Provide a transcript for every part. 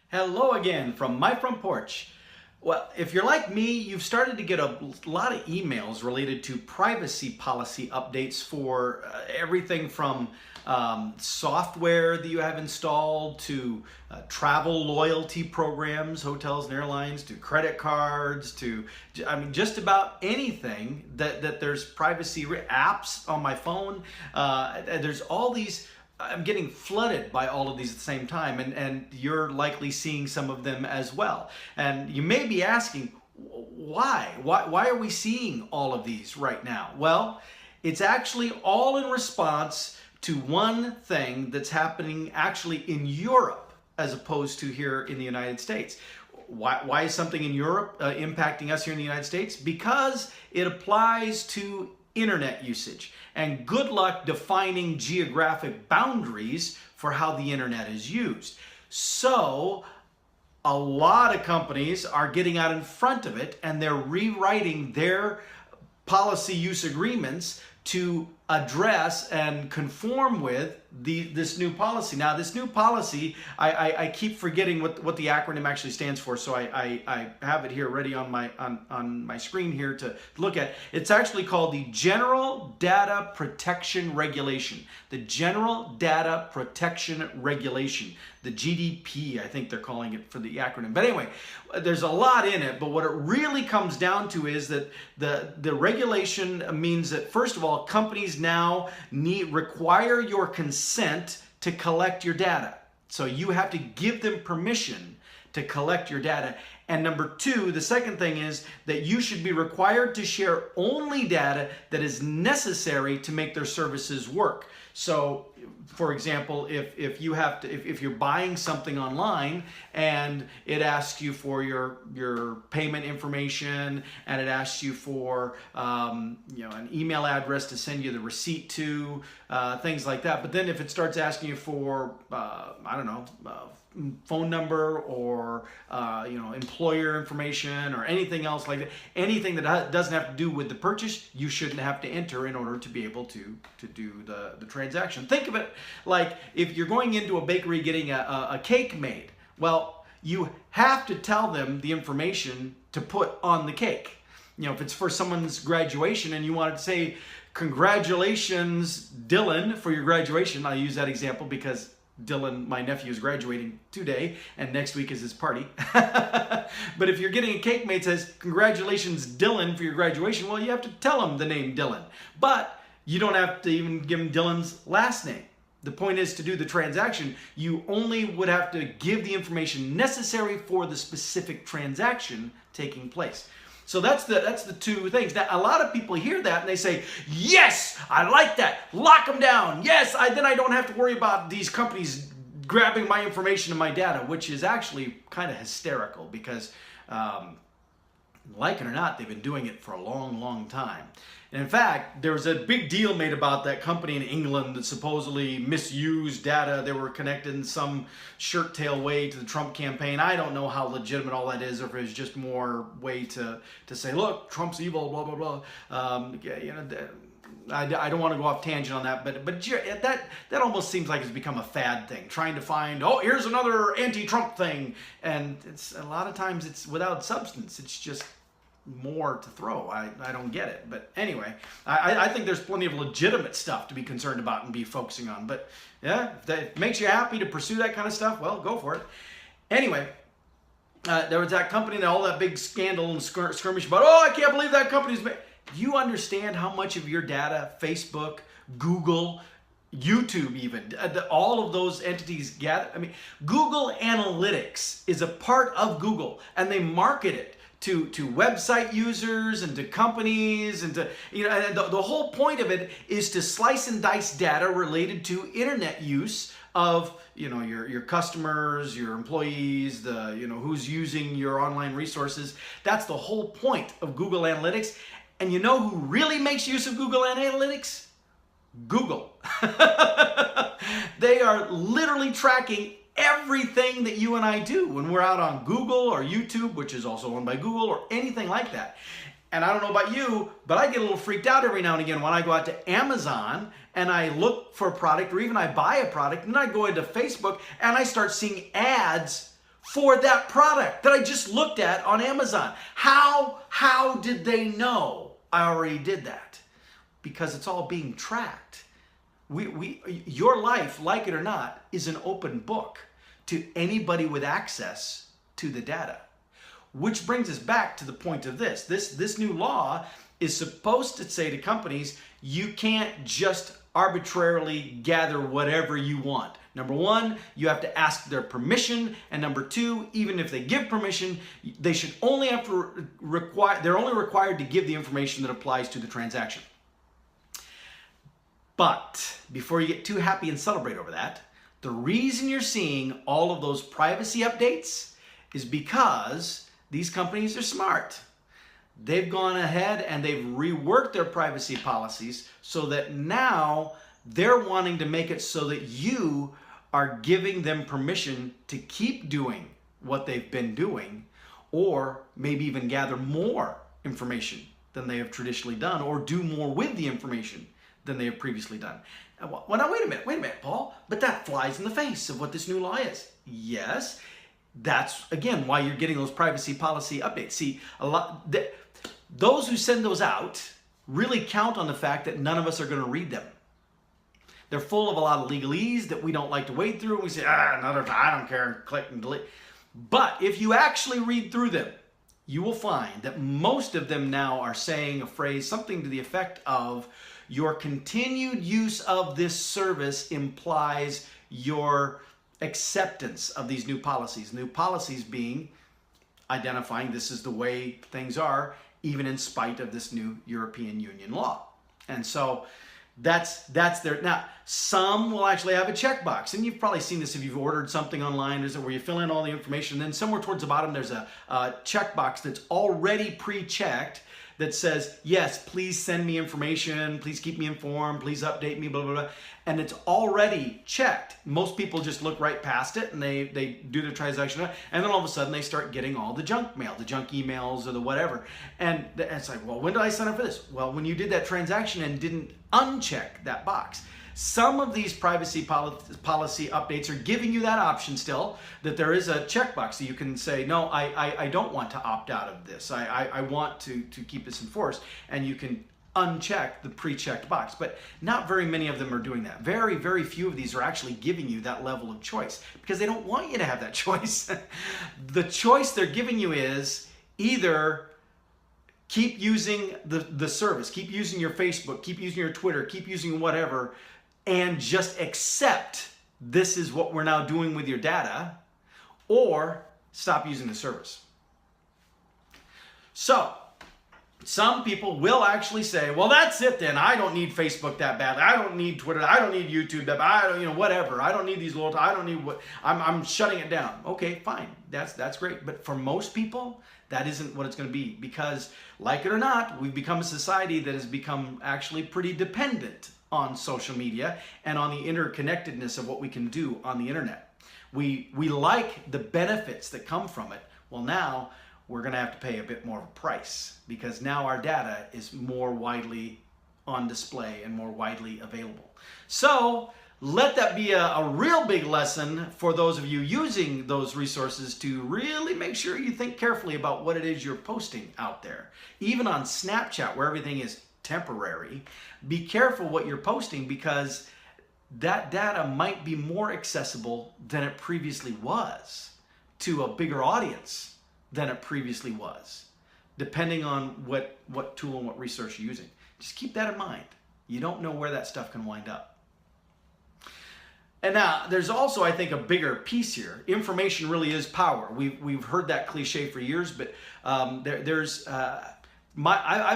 Hello again from My Front Porch. Well, if you're like me, you've started to get a lot of emails related to privacy policy updates for everything from software that you have installed to travel loyalty programs, hotels and airlines, to credit cards, to, just about anything that there's privacy apps on my phone. There's all these. I'm getting flooded by all of these at the same time, and you're likely seeing some of them as well. And you may be asking, why? Why are we seeing all of these right now? Well, it's actually all in response to one thing that's happening actually in Europe as opposed to here in the United States. Why is something in Europe impacting us here in the United States? Because it applies to internet usage. And good luck defining geographic boundaries for how the internet is used. So a lot of companies are getting out in front of it, and they're rewriting their policy use agreements to address and conform with this new policy. Now, this new policy, I keep forgetting what the acronym actually stands for, so I have it here ready on my screen here to look at. It's actually called the General Data Protection Regulation. The General Data Protection Regulation. The GDP, I think they're calling it for the acronym. But anyway, there's a lot in it, but what it really comes down to is that the regulation means that, first of all, companies now require your consent to collect your data. So you have to give them permission to collect your data. And number two, the second thing is that you should be required to share only data that is necessary to make their services work. So, for example, if you're buying something online and it asks you for your payment information and it asks you for an email address to send you the receipt to, things like that. But then if it starts asking you for phone number or employer information or anything else like that, anything that doesn't have to do with the purchase, you shouldn't have to enter in order to be able to do the transaction. Think of it like if you're going into a bakery getting a cake made. Well, you have to tell them the information to put on the cake. If it's for someone's graduation and you want to say, congratulations, Dylan, for your graduation. I use that example because Dylan, my nephew, is graduating today, and next week is his party. But if you're getting a cake made that says, congratulations, Dylan, for your graduation, well, you have to tell him the name Dylan. But you don't have to even give him Dylan's last name. The point is, to do the transaction, you only would have to give the information necessary for the specific transaction taking place. So that's the two things. Now, a lot of people hear that and they say, yes, I like that. Lock them down. Yes, then I don't have to worry about these companies grabbing my information and my data, which is actually kind of hysterical because, like it or not, they've been doing it for a long, long time. And in fact, there was a big deal made about that company in England that supposedly misused data. They were connected in some shirt tail way to the Trump campaign. I don't know how legitimate all that is, or if it's just more way to say, look, Trump's evil, blah, blah, blah. I don't want to go off tangent on that, but that almost seems like it's become a fad thing, trying to find, here's another anti-Trump thing. And it's a lot of times it's without substance. It's just more to throw. I don't get it. But anyway, I think there's plenty of legitimate stuff to be concerned about and be focusing on. But yeah, if that makes you happy to pursue that kind of stuff, well, go for it. Anyway, there was that company and all that big scandal and skirmish about, I can't believe that company's made. You understand how much of your data Facebook, Google, YouTube even, all of those entities gather? Google Analytics is a part of Google, and they market it to website users and to companies and to, and the whole point of it is to slice and dice data related to internet use of, your customers, your employees, who's using your online resources. That's the whole point of Google Analytics. And you know who really makes use of Google Analytics? Google. They are literally tracking everything that you and I do when we're out on Google or YouTube, which is also owned by Google, or anything like that. And I don't know about you, but I get a little freaked out every now and again when I go out to Amazon and I look for a product, or even I buy a product, and I go into Facebook and I start seeing ads for that product that I just looked at on Amazon. How did they know I already did that? Because it's all being tracked. Your life, like it or not, is an open book to anybody with access to the data. Which brings us back to the point of this. This new law is supposed to say to companies, you can't just arbitrarily gather whatever you want. Number one, you have to ask their permission, and number two, even if they give permission, they should only have to they're only required to give the information that applies to the transaction. But before you get too happy and celebrate over that, the reason you're seeing all of those privacy updates is because these companies are smart. They've gone ahead and they've reworked their privacy policies so that now they're wanting to make it so that you are giving them permission to keep doing what they've been doing, or maybe even gather more information than they have traditionally done, or do more with the information than they have previously done. Well, now wait a minute, Paul, but that flies in the face of what this new law is. Yes, that's again why you're getting those privacy policy updates. See, those who send those out really count on the fact that none of us are going to read them. They're full of a lot of legalese that we don't like to wade through. We say, I don't care, click and delete. But if you actually read through them, you will find that most of them now are saying a phrase, something to the effect of, your continued use of this service implies your acceptance of these new policies. New policies being identifying this is the way things are, even in spite of this new European Union law. And so that's there. Now, some will actually have a checkbox, and you've probably seen this if you've ordered something online, is it where you fill in all the information, and then somewhere towards the bottom there's a checkbox that's already pre-checked that says, yes, please send me information, please keep me informed, please update me, blah, blah, blah. And it's already checked. Most people just look right past it and they do the transaction, and then all of a sudden they start getting all the junk mail, the junk emails or the whatever. And it's like, well, when did I sign up for this? Well, when you did that transaction and didn't uncheck that box. Some of these privacy policy updates are giving you that option still, that there is a checkbox so you can say, no, I don't want to opt out of this. I want to keep this enforced, and you can uncheck the pre-checked box. But not very many of them are doing that. Very, very few of these are actually giving you that level of choice because they don't want you to have that choice. The choice they're giving you is either keep using the service, keep using your Facebook, keep using your Twitter, keep using whatever, and just accept this is what we're now doing with your data, or stop using the service. So, some people will actually say, well, that's it then. I don't need Facebook that badly. I don't need Twitter. I don't need YouTube that badly. I don't, whatever. I don't need these loyalty. I don't need what, I'm shutting it down. Okay, fine. That's great. But for most people, that isn't what it's going to be, because like it or not, we've become a society that has become actually pretty dependent on social media and on the interconnectedness of what we can do on the internet. We like the benefits that come from it. Well, now we're going to have to pay a bit more of a price, because now our data is more widely on display and more widely available. So let that be a real big lesson for those of you using those resources to really make sure you think carefully about what it is you're posting out there. Even on Snapchat, where everything is temporary, be careful what you're posting, because that data might be more accessible than it previously was to a bigger audience than it previously was, depending on what tool and what resource you're using. Just keep that in mind. You don't know where that stuff can wind up. And now, there's also, I think, a bigger piece here. Information really is power. We've heard that cliche for years, but I've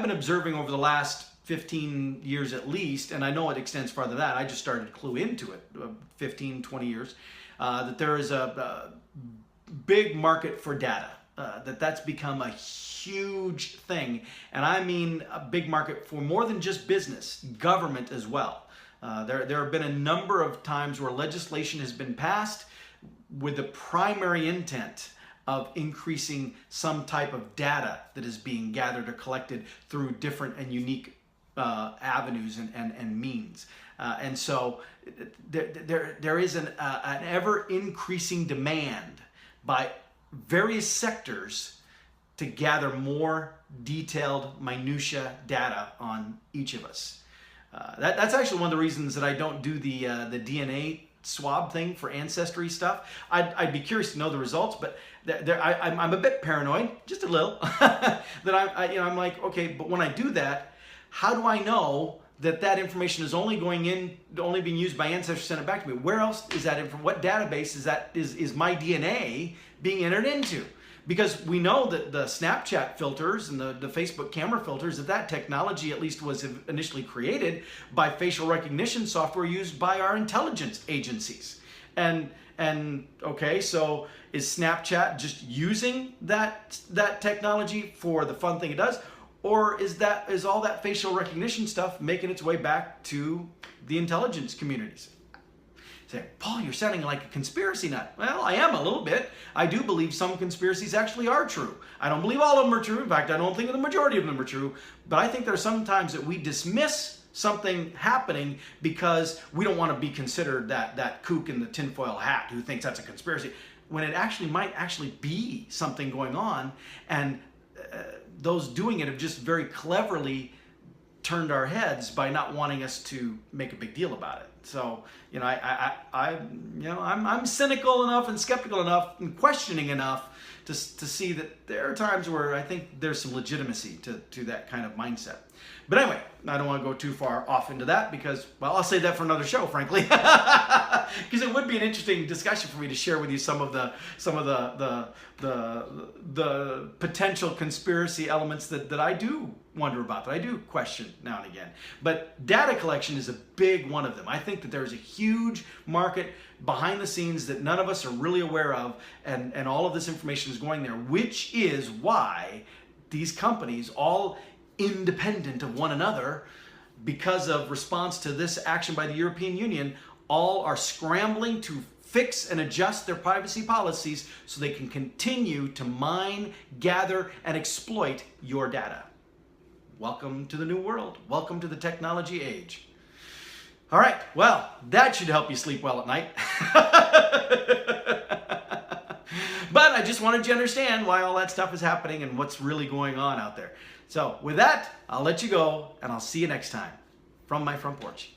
been observing over the last 15 years at least, and I know it extends farther than that. I just started to clue into it 15, 20 years, that there is a big market for data. That's become a huge thing. And I mean a big market for more than just business, government as well. There have been a number of times where legislation has been passed with the primary intent of increasing some type of data that is being gathered or collected through different and unique avenues and means. And so there is an ever increasing demand by various sectors to gather more detailed minutia data on each of us. That's actually one of the reasons that I don't do the DNA swab thing for ancestry stuff. I'd be curious to know the results, but I'm a bit paranoid, just a little, that I'm like, okay, but when I do that, how do I know that information is only being used by ancestors, sent it back to me? Where else is that what database is my DNA being entered into? Because we know that the Snapchat filters and the Facebook camera filters, that technology at least was initially created by facial recognition software used by our intelligence agencies. And okay, so is Snapchat just using that technology for the fun thing it does? Or is all that facial recognition stuff making its way back to the intelligence communities? Say, Paul, you're sounding like a conspiracy nut. Well, I am a little bit. I do believe some conspiracies actually are true. I don't believe all of them are true. In fact, I don't think the majority of them are true. But I think there are some times that we dismiss something happening because we don't want to be considered that kook in the tinfoil hat who thinks that's a conspiracy, when it might actually be something going on, and those doing it have just very cleverly turned our heads by not wanting us to make a big deal about it. So, I'm cynical enough and skeptical enough and questioning enough to see that there are times where I think there's some legitimacy to that kind of mindset. But anyway, I don't want to go too far off into that because, well, I'll save that for another show, frankly, because it would be an interesting discussion for me to share with you some of the potential conspiracy elements that I do wonder about, that I do question now and again. But data collection is a big one of them. I think that there's a huge market behind the scenes that none of us are really aware of, and all of this information is going there, which is why these companies, all independent of one another, because of response to this action by the European Union, all are scrambling to fix and adjust their privacy policies so they can continue to mine, gather, and exploit your data. Welcome to the new world. Welcome to the technology age. All right, well, that should help you sleep well at night. But I just wanted you to understand why all that stuff is happening and what's really going on out there. So with that, I'll let you go, and I'll see you next time from my front porch.